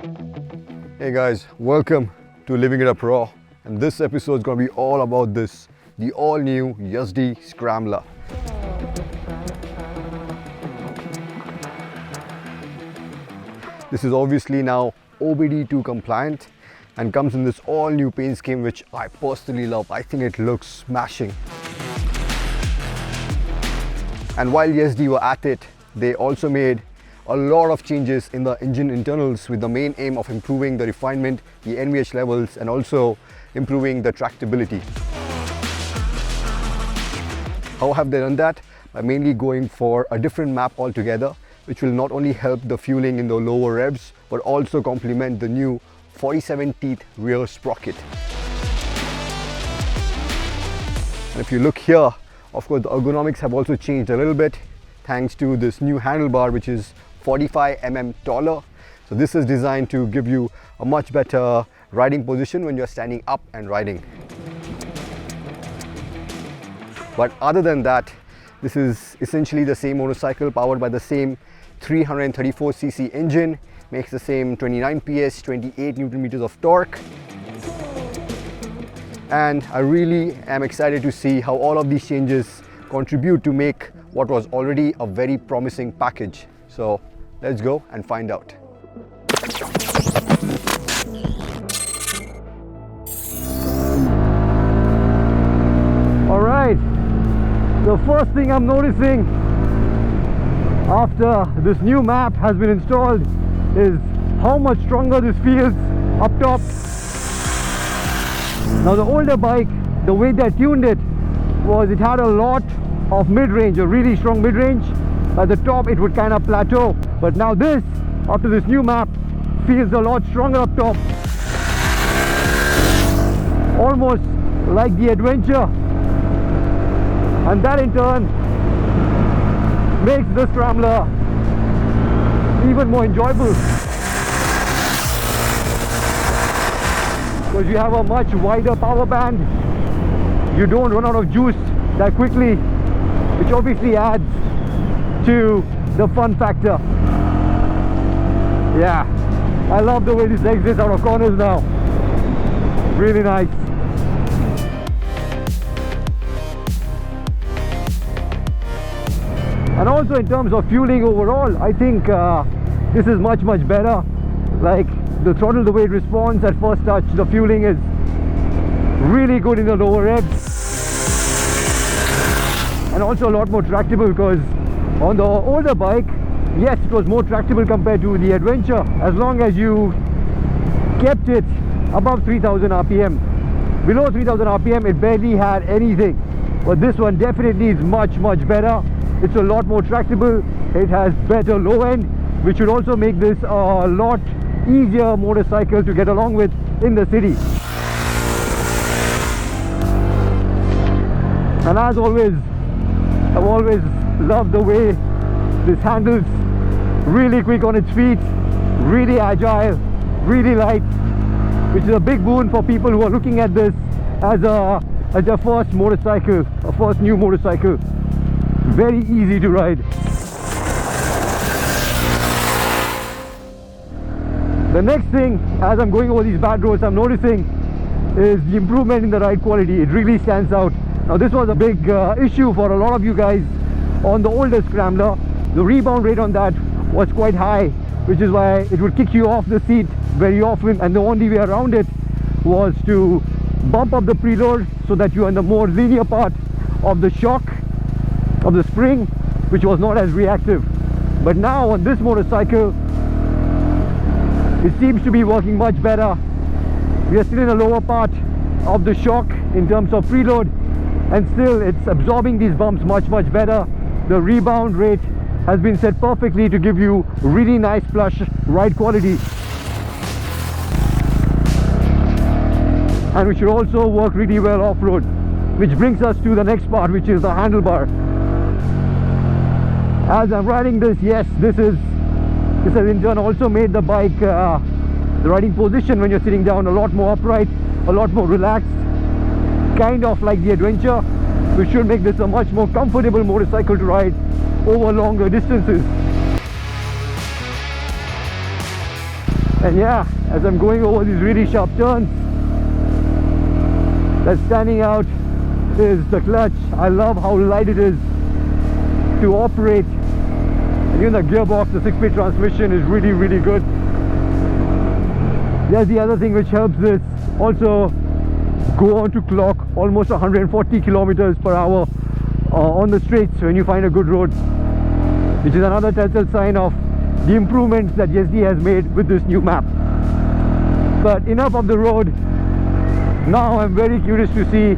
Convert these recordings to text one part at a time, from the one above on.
Hey guys, welcome to Living It Up Raw, and this episode is going to be all about this, the all new Yezdi Scrambler. This is obviously now OBD2 compliant and comes in this all new paint scheme which I personally love. I think it looks smashing. And while Yezdi were at it, they also made a lot of changes in the engine internals with the main aim of improving the refinement, the NVH levels, and also improving the tractability. How have they done that? By mainly going for a different map altogether, which will not only help the fueling in the lower revs, but also complement the new 47 teeth rear sprocket. And if you look here, of course the ergonomics have also changed a little bit thanks to this new handlebar, which is 45 mm taller. So this is designed to give you a much better riding position when you're standing up and riding. But other than that, this is essentially the same motorcycle powered by the same 334cc engine, makes the same 29 PS, 28 Newton meters of torque. And I really am excited to see how all of these changes contribute to make what was already a very promising package. So let's go and find out. All right, the first thing I'm noticing after this new map has been installed is how much stronger this feels up top. Now the older bike, the way they tuned it was it had a lot of mid-range, a really strong mid-range. At the top it would kind of plateau, but now this, after this new map, feels a lot stronger up top, almost like the Adventure, and that in turn makes the Scrambler even more enjoyable because you have a much wider power band, you don't run out of juice that quickly, which obviously adds to the fun factor. Yeah, I love the way this exits out of corners now. Really nice. And also in terms of fueling overall, I think this is much better. Like the throttle, the way it responds at first touch, the fueling is really good in the lower revs. And also a lot more tractable, because on the older bike, yes, it was more tractable compared to the Adventure as long as you kept it above 3000 rpm. Below 3000 rpm it barely had anything, but this one definitely is much better. It's a lot more tractable, it has better low end, which should also make this a lot easier motorcycle to get along with in the city. And as always, I've always loved the way this handles, really quick on its feet, really agile, really light, which is a big boon for people who are looking at this as their first motorcycle, a first new motorcycle. Very easy to ride. The next thing, as I'm going over these bad roads, I'm noticing is the improvement in the ride quality. It really stands out. Now this was a big issue for a lot of you guys on the older Scrambler. The rebound rate on that was quite high, which is why it would kick you off the seat very often, and the only way around it was to bump up the preload so that you're in the more linear part of the shock of the spring, which was not as reactive. But now on this motorcycle, it seems to be working much better. We are still in the lower part of the shock in terms of preload, and still it's absorbing these bumps much better. The rebound rate has been set perfectly to give you really nice plush ride quality, and which should also work really well off-road, which brings us to the next part, which is the handlebar. As I'm riding this, yes, this has in turn also made the bike, the riding position when you're sitting down, a lot more upright, a lot more relaxed, kind of like the Adventure, which should make this a much more comfortable motorcycle to ride over longer distances. And yeah, as I'm going over these really sharp turns, that's standing out is the clutch. I love how light it is to operate. And even the gearbox, the 6-speed transmission is really, really good. There's the other thing which helps this also go on to clock almost 140 kilometers per hour on the straights when you find a good road, which is another telltale sign of the improvements that Yezdi has made with this new map. But enough of the road. Now I'm very curious to see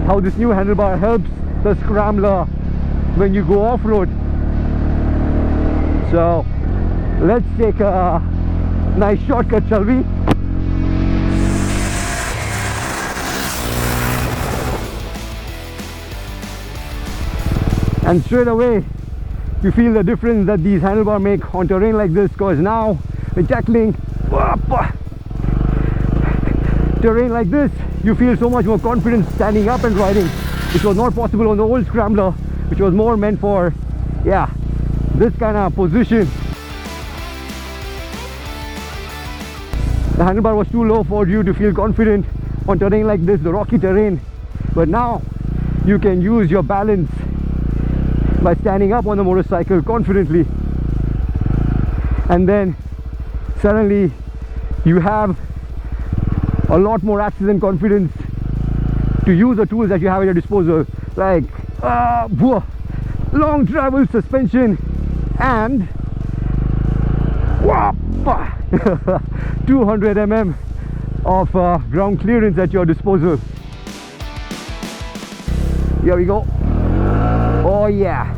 how this new handlebar helps the Scrambler when you go off-road. So let's take a nice shortcut, shall we? And straight away you feel the difference that these handlebars make on terrain like this, because now when tackling terrain like this, you feel so much more confident standing up and riding, which was not possible on the old Scrambler, which was more meant for, yeah, this kind of position. The handlebar was too low for you to feel confident on terrain like this, the rocky terrain. But now you can use your balance by standing up on the motorcycle confidently, and then suddenly you have a lot more access and confidence to use the tools that you have at your disposal, like long travel suspension and 200 mm of ground clearance at your disposal. Here we go. Oh yeah,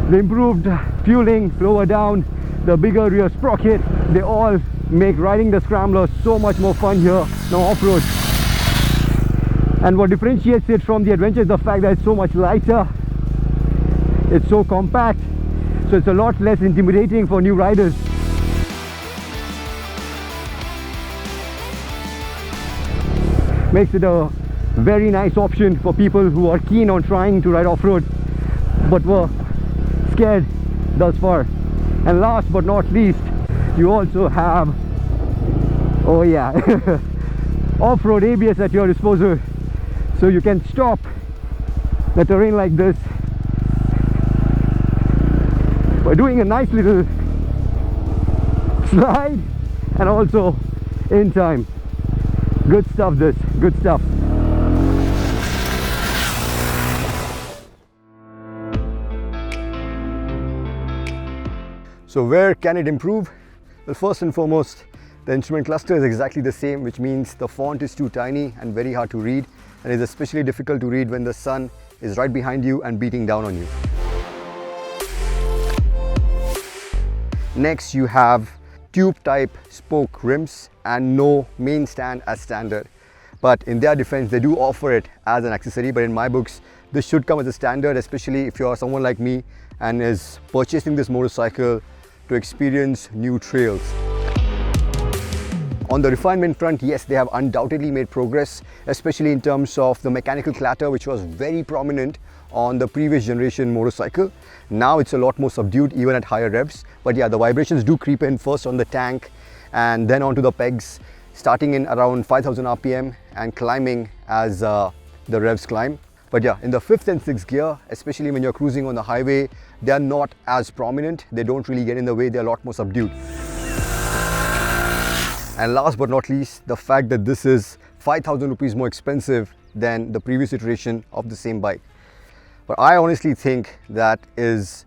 the improved fueling, lower down, the bigger rear sprocket, they all make riding the Scrambler so much more fun here now off-road. And what differentiates it from the Adventure is the fact that it's so much lighter, it's so compact, so it's a lot less intimidating for new riders. Makes it a very nice option for people who are keen on trying to ride off-road but were scared thus far. And last but not least, you also have, oh yeah, off-road ABS at your disposal, so you can stop the terrain like this by doing a nice little slide and also in time. Good stuff, this, good stuff. So where can it improve? Well, first and foremost, the instrument cluster is exactly the same, which means the font is too tiny and very hard to read, and is especially difficult to read when the sun is right behind you and beating down on you. Next, you have tube type spoke rims and no main stand as standard. But in their defense, they do offer it as an accessory, but in my books, this should come as a standard, especially if you're someone like me and is purchasing this motorcycle to experience new trails. On the refinement front, yes, they have undoubtedly made progress, especially in terms of the mechanical clatter, which was very prominent on the previous generation motorcycle. Now it's a lot more subdued even at higher revs. But yeah, the vibrations do creep in first on the tank and then onto the pegs, starting in around 5000 RPM and climbing as the revs climb. But yeah, in the 5th and 6th gear, especially when you're cruising on the highway, they are not as prominent. They don't really get in the way. They're a lot more subdued. And last but not least, the fact that this is 5,000 rupees more expensive than the previous iteration of the same bike. But I honestly think that is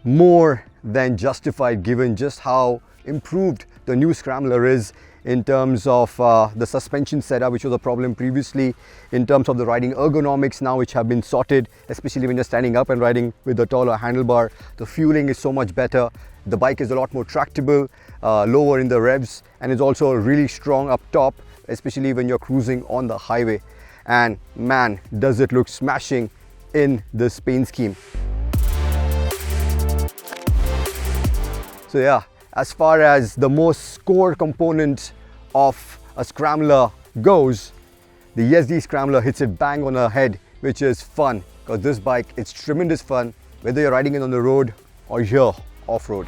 more than justified given just how improved the new Scrambler is in terms of the suspension setup, which was a problem previously, in terms of the riding ergonomics now, which have been sorted, especially when you're standing up and riding with the taller handlebar. The fueling is so much better. The bike is a lot more tractable, lower in the revs, and is also really strong up top, especially when you're cruising on the highway. And man, does it look smashing in this paint scheme. So yeah, as far as the most core component of a Scrambler goes, the Yezdi Scrambler hits it bang on the head, which is fun, because this bike, it's tremendous fun, whether you're riding it on the road or here off-road.